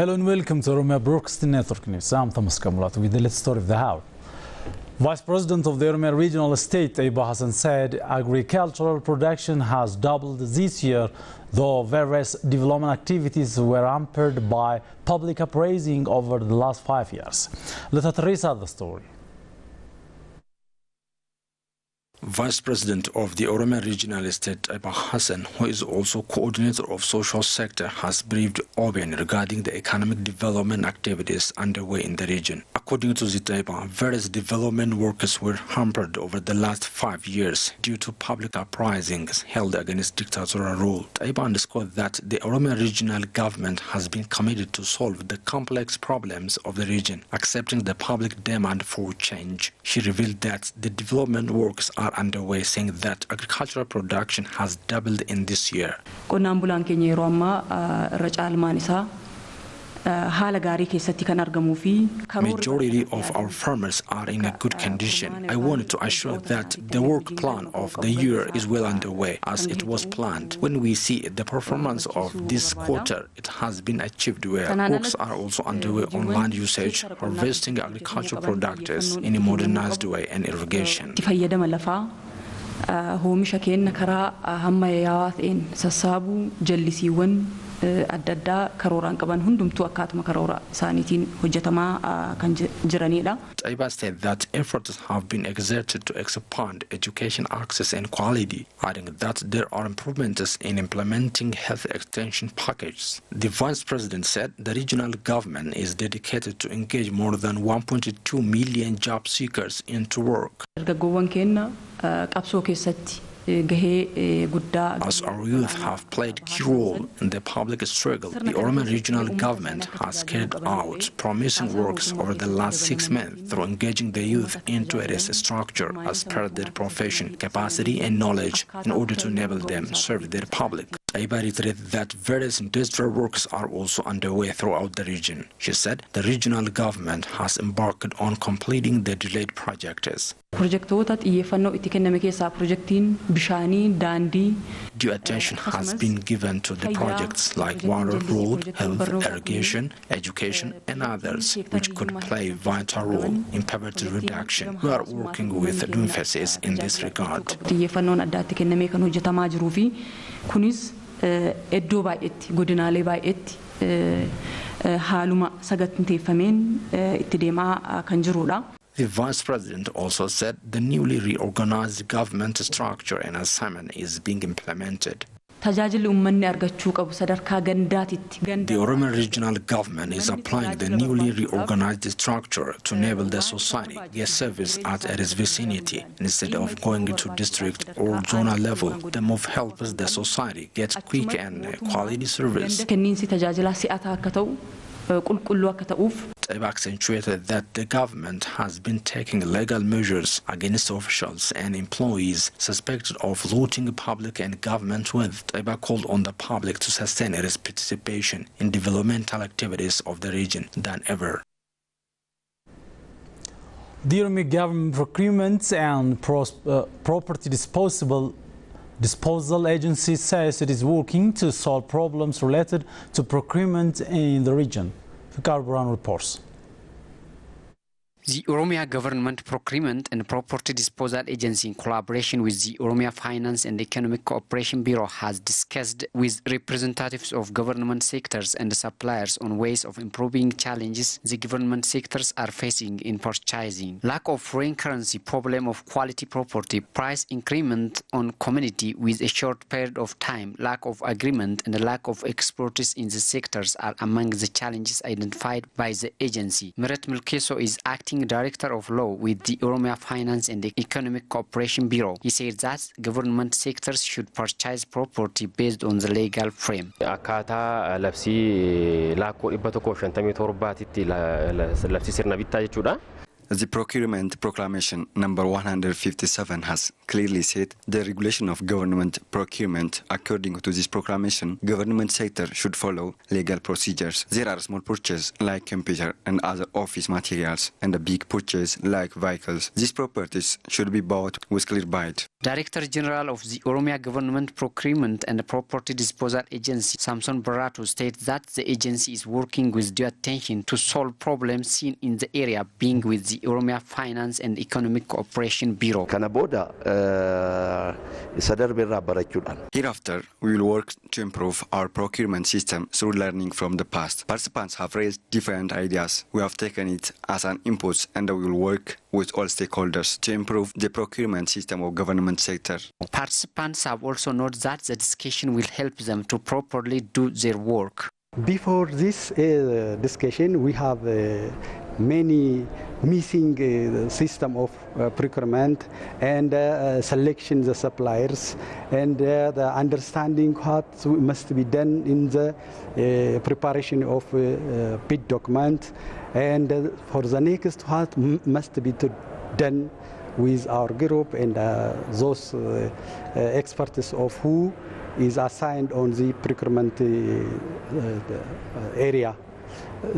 Hello and welcome to Oromia Broadcasting Network News. I'm Thomas Kamulat with the latest story of the hour. Vice President of the Oromia Regional Estate, Aiba Hassan, said agricultural production has doubled this year, though various development activities were hampered by public appraising over the last 5 years. Let us trace out the story. Vice President of the Oromia Regional Estate, Aiba Hassan, who is also coordinator of social sector, has briefed OBN regarding the economic development activities underway in the region. According to Aiba, various development works were hampered over the last 5 years due to public uprisings held against dictatorial rule. Aiba underscored that the Oromia regional government has been committed to solve the complex problems of the region, accepting the public demand for change. She revealed that the development works are underway, saying that agricultural production has doubled in this year. Majority of our farmers are in a good condition. I wanted to assure that the work plan of the year is well underway as it was planned. When we see the performance of this quarter, it has been achieved well. Works are also underway on land usage, harvesting agricultural products in a modernized way, and irrigation. Aiba said that efforts have been exerted to expand education access and quality, adding that there are improvements in implementing health extension packages. The Vice President said the regional government is dedicated to engage more than 1.2 million job seekers into work. As our youth have played a key role in the public struggle, the Oromia regional government has carried out promising works over the last 6 months through engaging the youth into its structure as per their profession, capacity and knowledge in order to enable them serve their public. Aiba reiterated that various industrial works are also underway throughout the region. She said the regional government has embarked on completing the delayed projects. Due attention has been given to the projects like water, road, health, irrigation, education and others which could play a vital role in poverty reduction. We are working with emphasis in this regard. The Vice President also said the newly reorganized government structure and assignment is being implemented. The Oromia regional government is applying the newly reorganized structure to enable the society get service at its vicinity instead of going to district or zonal level. The move helps the society get quick and quality service. Aiba accentuated that the government has been taking legal measures against officials and employees suspected of looting public and government wealth. Aiba called on the public to sustain its participation in developmental activities of the region than ever. The Oromia Government Procurement and Property Disposal Agency says it is working to solve problems related to procurement in the region. Fikar Brown reports. The Oromia Government Procurement and Property Disposal Agency, in collaboration with the Oromia Finance and Economic Cooperation Bureau, has discussed with representatives of government sectors and suppliers on ways of improving challenges the government sectors are facing in purchasing. Lack of foreign currency, problem of quality property, price increment on commodity with a short period of time, lack of agreement and the lack of expertise in the sectors are among the challenges identified by the agency. Mirat Milkeso is acting Director of Law with the Oromia Finance and Economic Cooperation Bureau. He said that government sectors should purchase property based on the legal frame. Akkaataa labsii lakkoo 157 labsii sirna bittaa jechuudha. The Procurement Proclamation number 157 has clearly said the regulation of government procurement. According to this proclamation, government sector should follow legal procedures. There are small purchases like computer and other office materials and a big purchase like vehicles. These properties should be bought with clear bid. Director General of the Oromia Government Procurement and Property Disposal Agency, Samson Baratu, states that the agency is working with due attention to solve problems seen in the area, being with the Oromia Finance and Economic Cooperation Bureau. Hereafter, we will work to improve our procurement system through learning from the past. Participants have raised different ideas. We have taken it as an input and we will work with all stakeholders to improve the procurement system of government sector. Participants have also noted that the discussion will help them to properly do their work. Before this discussion, we have many missing system of procurement and selection the suppliers and the understanding what must be done in the preparation of bid document, and for the next what must be done with our group and those experts of who is assigned on the procurement area.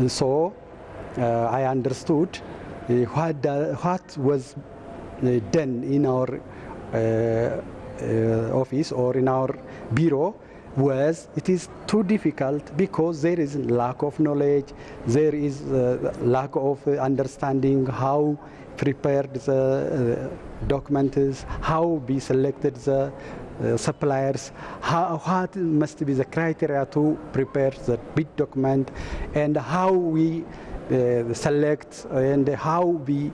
So I understood what was done in our office or in our bureau was it is too difficult because there is lack of knowledge, there is lack of understanding how prepared the documents, how be selected the suppliers, what must be the criteria to prepare the bid document, and how we select and how we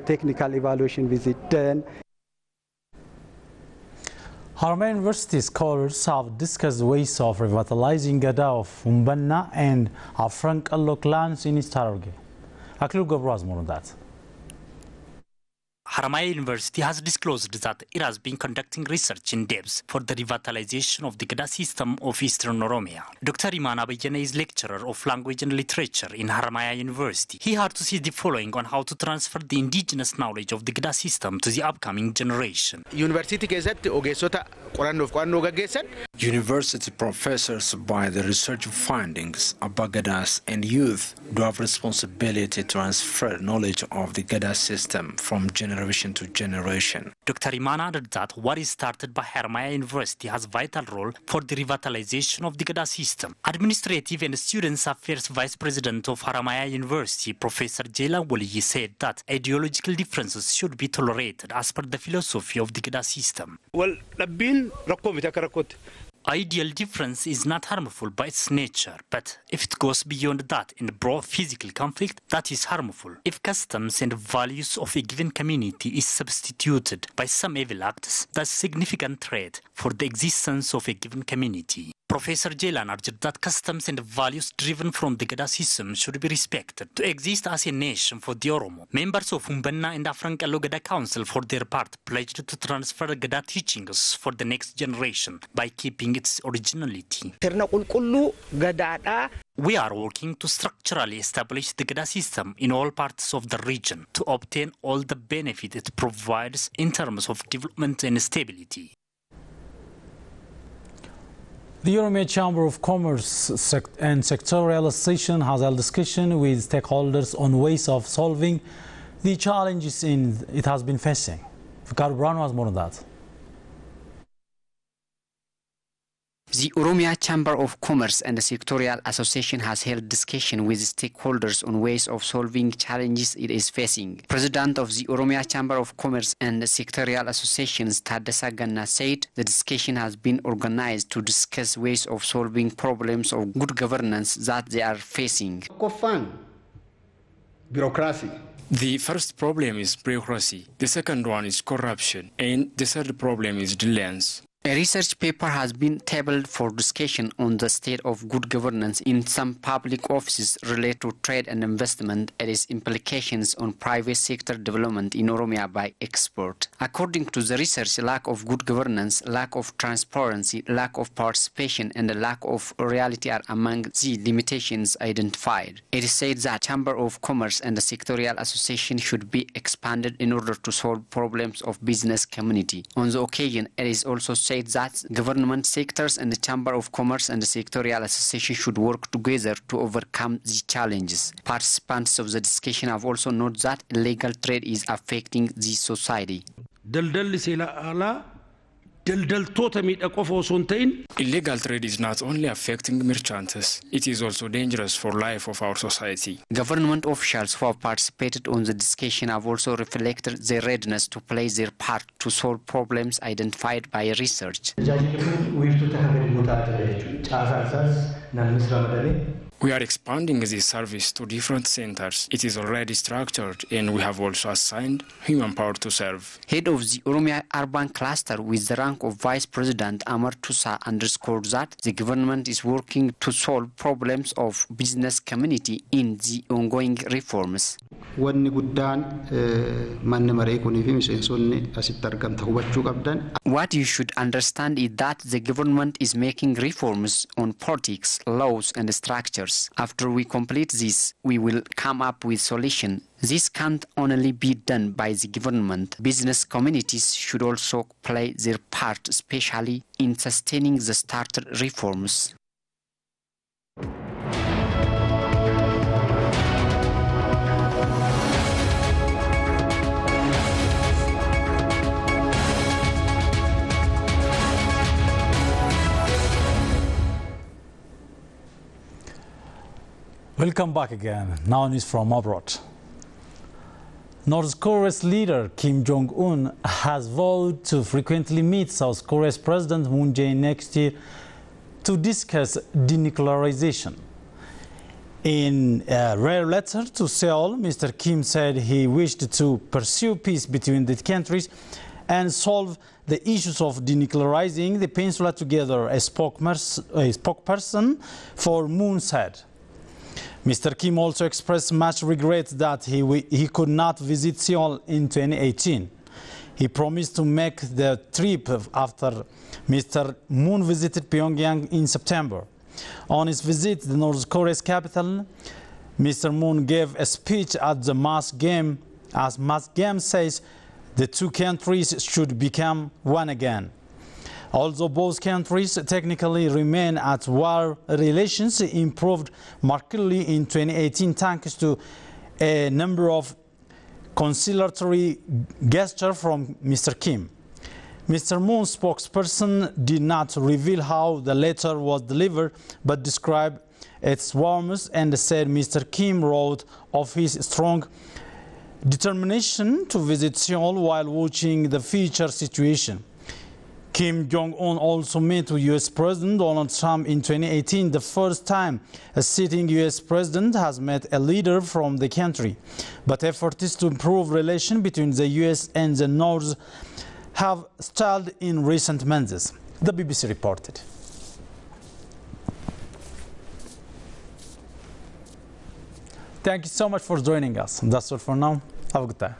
technical evaluation visit done. Haramain University scholars have discussed ways of revitalizing Gada of Umbanna and Afrankallo clans in East Hararge. Aklu Gobro has more on that. Haramain University has disclosed that it has been conducting research in depth for the revitalization of the Gada system of Eastern Oromia. Dr. Iman Abayane is lecturer of language and literature in Haramain University. He had to see the following on how to transfer the indigenous knowledge of the Gada system to the upcoming generation. University professors, by the research findings about Gadas and youth, do have responsibility to transfer knowledge of the Gada system from generation to generation. Dr. Iman added that what is started by Haramain University has vital role for the revitalization of the Gada system. Administrative and Students Affairs Vice President of Haramain University, Professor Jela Waliyi, said that ideological differences should be tolerated as per the philosophy of the Gada system. Well, Ideal difference is not harmful by its nature, but if it goes beyond that in broad physical conflict, that is harmful. If customs and values of a given community is substituted by some evil acts, that's a significant threat for the existence of a given community. Professor Jelan argued that customs and values driven from the Gada system should be respected to exist as a nation for the Oromo. Members of Umbanna and Afrankallo Gada Council, for their part, pledged to transfer Gada teachings for the next generation by keeping its originality. We are working to structurally establish the Gada system in all parts of the region to obtain all the benefit it provides in terms of development and stability. The Oromia Chamber of Commerce and Sectorial Association has held discussion with stakeholders on ways of solving the challenges it has been facing. Fikar Brown has more on that. The Oromia Chamber of Commerce and the Sectorial Association has held discussion with stakeholders on ways of solving challenges it is facing. President of the Oromia Chamber of Commerce and the Sectorial Association, Tadasa Ganna, said the discussion has been organized to discuss ways of solving problems of good governance that they are facing. Bureaucracy. The first problem is bureaucracy, the second one is corruption, and the third problem is delayance. A research paper has been tabled for discussion on the state of good governance in some public offices related to trade and investment and its implications on private sector development in Oromia by experts. According to the research, lack of good governance, lack of transparency, lack of participation, and the lack of reality are among the limitations identified. It is said that Chamber of Commerce and the sectorial association should be expanded in order to solve problems of business community. On the occasion, it is also said that government sectors and the Chamber of Commerce and the sectorial association should work together to overcome the challenges. Participants of the discussion have also noted that illegal trade is affecting the society. Illegal trade is not only affecting merchants, it is also dangerous for life of our society. Government officials who have participated on the discussion have also reflected their readiness to play their part to solve problems identified by research. We are expanding this service to different centers. It is already structured and we have also assigned human power to serve. Head of the Oromia Urban Cluster with the rank of Vice President Amar Tusa underscored that the government is working to solve problems of business community in the ongoing reforms. What you should understand is that the government is making reforms on politics, laws and structures. After we complete this, we will come up with solutions. This can't only be done by the government. Business communities should also play their part, especially in sustaining the started reforms. Welcome back again. Now news from abroad. North Korea's leader Kim Jong-un has vowed to frequently meet South Korea's President Moon Jae-in next year to discuss denuclearization. In a rare letter to Seoul, Mr. Kim said he wished to pursue peace between the countries and solve the issues of denuclearizing the peninsula together, a spokesperson for Moon said. Mr. Kim also expressed much regret that he could not visit Seoul in 2018. He promised to make the trip after Mr. Moon visited Pyongyang in September. On his visit to North Korea's capital, Mr. Moon gave a speech at the mass game. As mass game says, the two countries should become one again. Although both countries technically remain at war, relations improved markedly in 2018 thanks to a number of conciliatory gestures from Mr. Kim. Mr. Moon's spokesperson did not reveal how the letter was delivered, but described its warmth and said Mr. Kim wrote of his strong determination to visit Seoul while watching the future situation. Kim Jong-un also met with U.S. President Donald Trump in 2018, the first time a sitting U.S. president has met a leader from the country. But efforts to improve relations between the U.S. and the North have stalled in recent months, the BBC reported. Thank you so much for joining us. That's all for now. Have a good day.